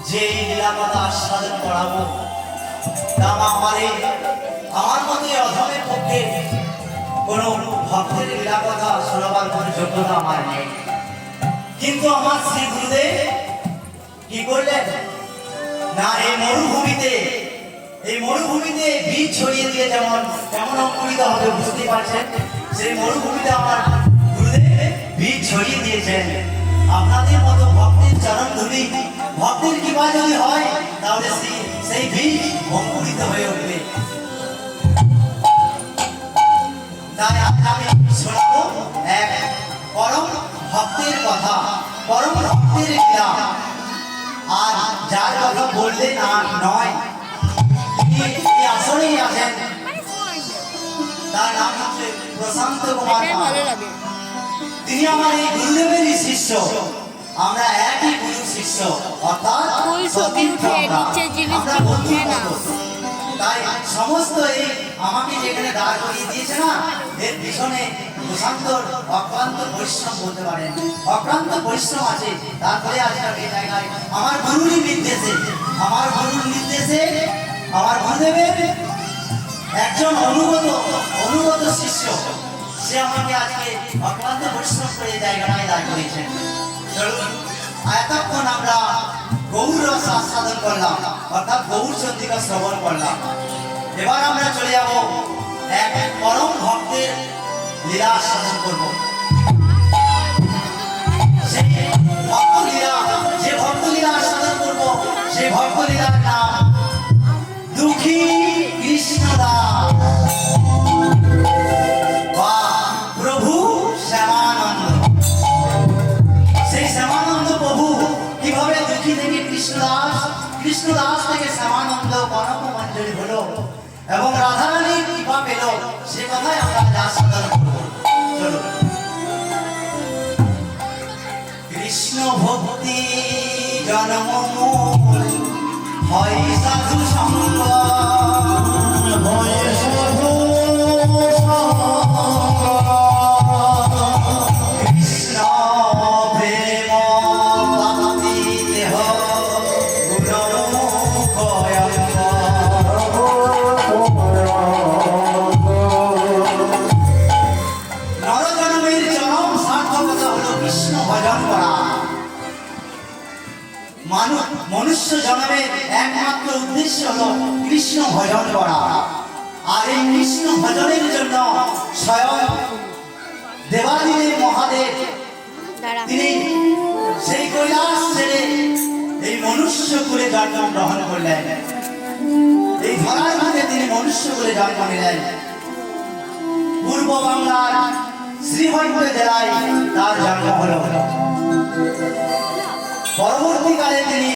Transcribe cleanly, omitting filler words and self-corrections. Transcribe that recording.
যে লীলাকথা আস্বাদন করাবো তা আমার মতে অধমের পক্ষে কোনো ভক্তের লীলাকথা শোনাবার কোনো যোগ্যতা আমার নেই। কিন্তু আমার শ্রী গুরুদেব কি করলেন না, এই মরুভূমিতে বীজ ছড়িয়ে দিয়ে যেমন অঙ্কুরিত হবে বুঝতে পারছেন, সেই মরুভূমিতে আমার গুরুদেব বীজ ছড়িয়ে দিয়েছেন। আপনাদের মতো ভক্তের চরণ ধুলি, ভক্তের কৃপা যদি হয় তাহলে সেই বীজ অঙ্কুরিত হয়ে উঠবে। তাই আমি শোনাবো এক পরম ভক্তের কথা, পরম ভক্তের লীলা। আর যার কথা বললে না নয় আসলেই আছেন, তার নাম হচ্ছে প্রশান্ত কুমার। তিনি আমার এই গুরুদেবেরই শিষ্য, আমরা একই গুরু শিষ্য, অর্থাৎ তাই সমস্ত এই আমাকে যেখানে দাঁড় করিয়ে দিয়েছে না, এর পিছনে প্রশান্তর অক্লান্ত পরিশ্রম বলতে পারেন, অক্লান্ত পরিশ্রম আছে। তারপরে আজকাল এই জায়গায় আমার গুরুর নির্দেশে আমার গুরুদেবের একজন অনুগত শিষ্য, সে আমাকে আজকে অক্লান্ত পরিশ্রম করে এই জায়গাটায় দাঁড় করিয়েছেন। চলুন, এতক্ষণ আমরা গৌর রস আস্বাদন করলাম, অর্থাৎ গৌর চন্দ্রিকা শ্রবণ করলাম। এবার আমরা চলে যাব এক পরম ভক্তের লীলা আস্বাদন করব। সেই ভক্তলীলা আস্বাদন করব, সেই ভক্তলীলার নাম দুঃখী কৃষ্ণদাস বা প্রভু শ্যামানন্দ। সেই শ্যামানন্দ প্রভু কিভাবে দুঃখী থেকে কৃষ্ণদাস থেকে শ্যামানন্দ কনক মঞ্জরি হলো এবং রাধারানীর কৃপা পেল, সে কথাই আমরা আস্বাদন করব। চলো, কৃষ্ণ ভক্তি জন্মমূল হয় সাধু সঙ্গ, কৃষ্ণ প্রেম ভক্তি দেহ নরজন্মের চরম সার্থকতা হলো কৃষ্ণ ভজন করা। মনুষ্য জন্মের একমাত্র উদ্দেশ্য হলো কৃষ্ণ ভজন করা। আর এই কৃষ্ণ ভজনের জন্য স্বয়ং দেবাদিদেব মহাদেব তিনি সেই কৈলাস ছেড়ে এই মনুষ্য কুলে জন্ম গ্রহণ করলেন। এই ধরার মধ্যে তিনি মনুষ্য কুলে জন্ম নিলেন। পূর্ব বাংলার শ্রীহরিপুর জেলায় তার জন্ম হল। পরবর্তীকালে তিনি